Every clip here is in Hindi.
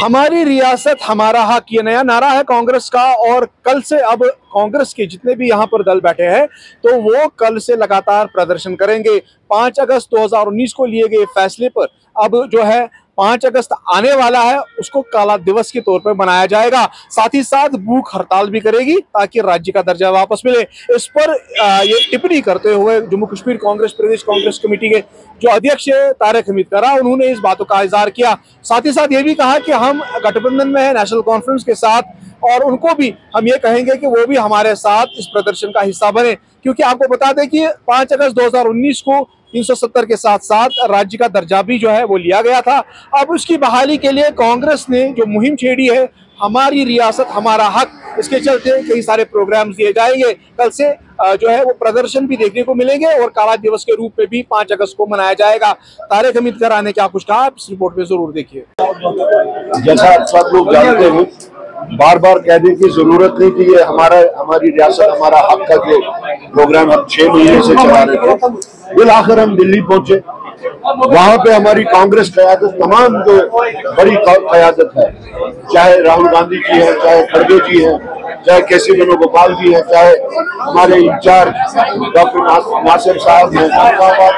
हमारी रियासत हमारा हक, ये नया नारा है कांग्रेस का। और कल से अब कांग्रेस के जितने भी यहाँ पर दल बैठे हैं तो वो कल से लगातार प्रदर्शन करेंगे। 5 अगस्त 2019 को लिए गए फैसले पर अब जो है 5 अगस्त आने वाला है उसको काला दिवस के तौर पर मनाया जाएगा। साथ ही साथ भूख हड़ताल भी करेगी ताकि राज्य का दर्जा वापस मिले। इस पर ये टिप्पणी करते हुए जम्मू कश्मीर कांग्रेस प्रदेश कांग्रेस कमेटी के जो अध्यक्ष तारिक हमीद करा, उन्होंने इस बातों का इजहार किया। साथ ही साथ ये भी कहा कि हम गठबंधन में है नेशनल कॉन्फ्रेंस के साथ, और उनको भी हम ये कहेंगे कि वो भी हमारे साथ इस प्रदर्शन का हिस्सा बने। क्योंकि आपको बता दें कि 5 अगस्त 2019 को 370 के साथ साथ राज्य का दर्जा भी जो है वो लिया गया था। अब उसकी बहाली के लिए कांग्रेस ने जो मुहिम छेड़ी है, हमारी रियासत हमारा हक, इसके चलते कई सारे प्रोग्राम्स दिए जाएंगे। कल से जो है वो प्रदर्शन भी देखने को मिलेंगे और काला दिवस के रूप में भी 5 अगस्त को मनाया जाएगा। तारिक हमीद करा ने क्या कुछ कहा, इस रिपोर्ट में जरूर देखिए। जैसा सब लोग जानते हैं, बार बार कहने की जरूरत नहीं कि ये हमारी रियासत हमारा हक का जो प्रोग्राम हम 6 महीने से चला रहे थे, बिलाखिर हम दिल्ली पहुंचे। वहां पे हमारी कांग्रेस कयादत, तमाम जो बड़ी कयादत है, चाहे राहुल गांधी जी है, चाहे खड़गे जी है, चाहे केसी वेणुगोपाल जी है, चाहे हमारे इंचार्ज डॉक्टर नासिर साहब हैं,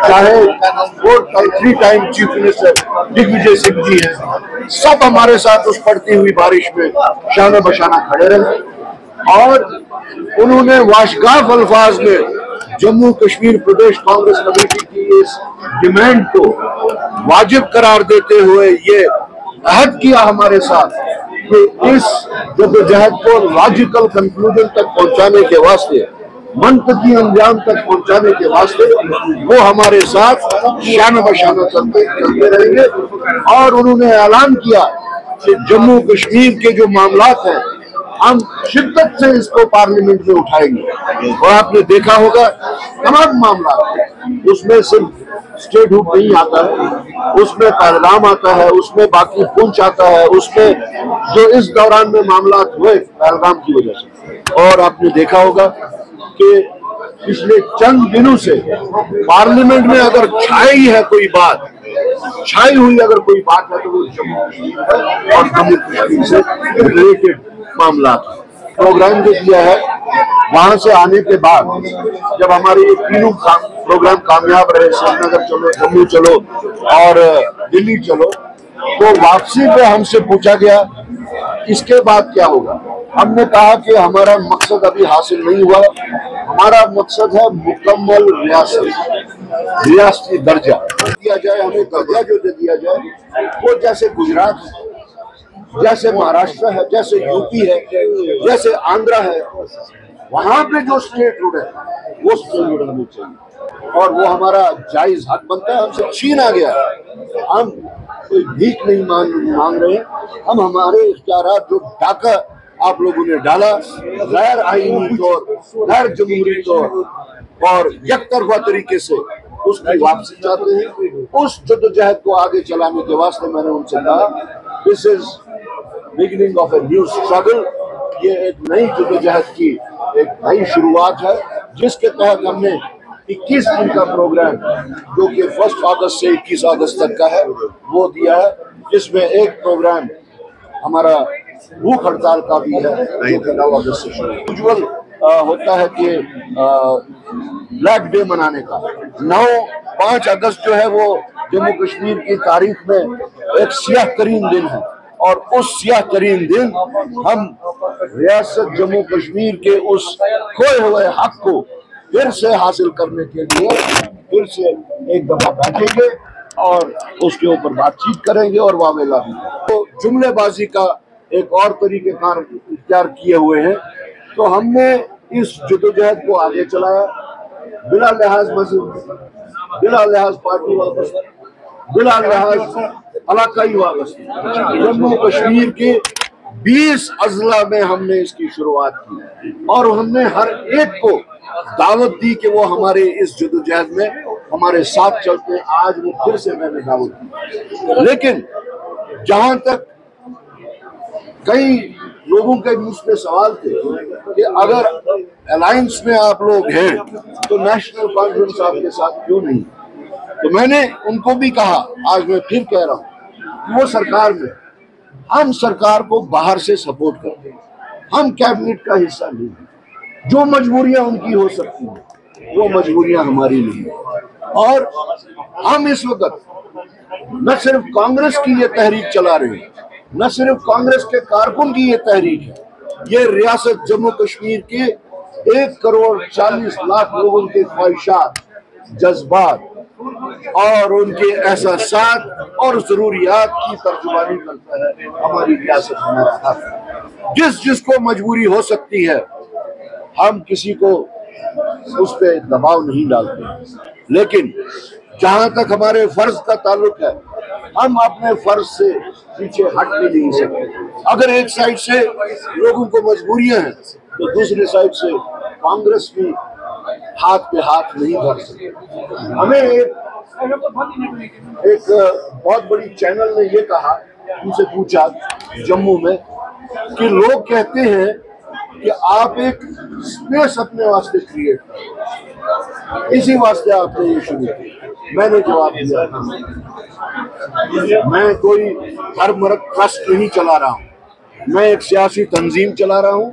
चाहे वो 3 time chief minister Digvijaya Singh ji हैं, सब हमारे साथ उस पड़ती हुई बारिश में शान बशाना खड़े रहे। और उन्होंने वाशगाफ अल्फाज में जम्मू कश्मीर प्रदेश कांग्रेस कमेटी की इस डिमांड को वाजिब करार देते हुए ये अहद किया हमारे साथ कि इस जद्दोजहद को लॉजिकल कंक्लूजन तक पहुंचाने के वास्ते, मंतकी अंजाम तक पहुंचाने के वास्ते वो हमारे साथ शान बशाना चलते रहेंगे। और उन्होंने ऐलान किया कि जम्मू कश्मीर के जो मामलात हैं हम शिद्दत से इसको पार्लियामेंट में उठाएंगे। और आपने देखा होगा तमाम मामला, उसमें सिर्फ स्टेट हुड नहीं आता है, उसमें पहलगाम आता है, उसमें बाकी पुंछ आता है, उसमें जो इस दौरान में मामला हुए पहलगाम की वजह से। और आपने देखा होगा कि पिछले चंद दिनों से पार्लियामेंट में अगर छाई है कोई बात, छाई हुई अगर कोई बात है तो वो जम्मू कश्मीर और जम्मू कश्मीर से रिलेटेड मामला। प्रोग्राम जो दिया है वहां से आने के बाद जब हमारे ये तीनों प्रोग्राम कामयाब रहे, श्रीनगर चलो, जम्मू चलो और दिल्ली चलो, तो वापसी पे हमसे पूछा गया इसके बाद क्या होगा। हमने कहा कि हमारा मकसद अभी हासिल नहीं हुआ, हमारा मकसद है मुकम्मल रियासती दर्जा दिया जाए। हमें दर्जा जो दिया जाए वो जैसे गुजरात है, जैसे महाराष्ट्र है, जैसे यूपी है, जैसे आंध्रा है, वहां पे जो स्टेट रूल है वो स्टेट रूल होनी चाहिए। और वो हमारा जायज हक बनता है, हमसे छीना गया। हम कोई भीख नहीं मांग रहे हैं, हम हमारे इख्तियारात जो डाका आप लोगों ने डाला गैर आईनी तौर, गैर जमहूरी तौर और यकतरफा तरीके से, उसकी वापसी चाहते हैं। उस जद्दोजहद को आगे चलाने के वास्ते मैंने उनसे कहा this is beginning of a new struggle. ये एक नई जद्दोजहद की एक नई शुरुआत है जिसके तहत हमने 21 दिन का प्रोग्राम जो कि 1 अगस्त से 21 अगस्त तक का है वो दिया है, जिसमें एक प्रोग्राम हमारा भूख हड़ताल का भी है जो कि 9 अगस्त से शुरू। यूजुअल होता है कि ब्लैक डे मनाने का 5 अगस्त जो है वो जम्मू कश्मीर की तारीख में एक सियाह तरीन दिन है। और उस सियाह तरीन दिन हम रियासत जम्मू कश्मीर के उस खोए हुए हक को फिर से हासिल करने के लिए फिर से एक दफा बैठेंगे और उसके ऊपर बातचीत करेंगे और वावेला भी। तो जुमलेबाजी का एक और तरीकेकार इख्तियार किए हुए हैं। तो हमने इस जद्दोजहद को आगे चलाया बिला लिहाज मजहब, बिला लिहाज पार्टी वापस, बिला लिहाज इलाकाई वापस। जम्मू कश्मीर के 20 अजला में हमने इसकी शुरुआत की और हमने हर एक को दावत दी कि वो हमारे इस जद्दोजहद में हमारे साथ चलते हैं। आज वो फिर से मैंने दावत दी। लेकिन जहां तक कई लोगों के मुझ पे सवाल थे कि अगर अलायंस में आप लोग हैं तो नेशनल कॉन्फ्रेंस आपके साथ क्यों नहीं, तो मैंने उनको भी कहा, आज मैं फिर कह रहा हूँ कि वो सरकार में हम सरकार को बाहर से सपोर्ट करते हैं, हम कैबिनेट का हिस्सा नहीं हैं। जो मजबूरियां उनकी हो सकती हैं वो मजबूरियां हमारी नहीं है। और हम इस वक्त न सिर्फ कांग्रेस की ये तहरीक चला रहे हैं, न सिर्फ कांग्रेस के कारकुन की ये तहरीक है, ये रियासत जम्मू कश्मीर के 1,40,00,000 लोगों के ख्वाहिशात, जज्बात और उनके एहसासात और जरूरियात की तर्जुमानी करता है। हमारी रियासत हमारा हक, जिसको मजबूरी हो सकती है हम किसी को उस पर दबाव नहीं डालते, लेकिन जहां तक हमारे फर्ज का ताल्लुक है हम अपने फर्ज से पीछे हट भी नहीं सकते। अगर एक साइड से लोगों को मजबूरियां हैं तो दूसरी साइड से कांग्रेस भी हाथ पे हाथ नहीं धर सकते। हमें एक बहुत बड़ी चैनल ने ये कहा, उनसे पूछा जम्मू में कि लोग कहते हैं कि आप एक स्पेस अपने वास्ते क्रिएट करें, इसी वास्ते आपने ये शुरू किया। मैंने जवाब दिया, मैं कोई धर्मरत ट्रस्ट नहीं चला रहा हूँ, मैं एक सियासी तंजीम चला रहा हूँ,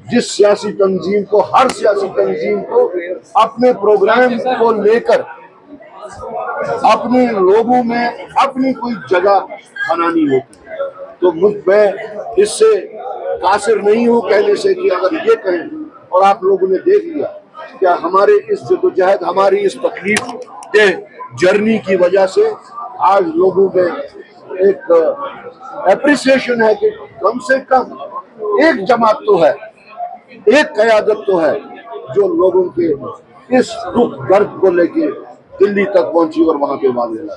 जिस सियासी तंजीम को, हर सियासी तंजीम को अपने प्रोग्राम को लेकर अपने लोगों में अपनी कोई जगह बनानी होती। तो मैं इससे कासिर नहीं हूँ कहने से कि अगर ये कहें और आप लोगों ने देख लिया क्या हमारे इस जदोजहद, हमारी इस तकलीफ के जर्नी की वजह से आज लोगों में एक एप्रिसिएशन है कि कम से कम एक जमात तो है, एक क़यादत तो है जो लोगों के इस दुख दर्द को लेके दिल्ली तक पहुंची और वहां पे वादे ला।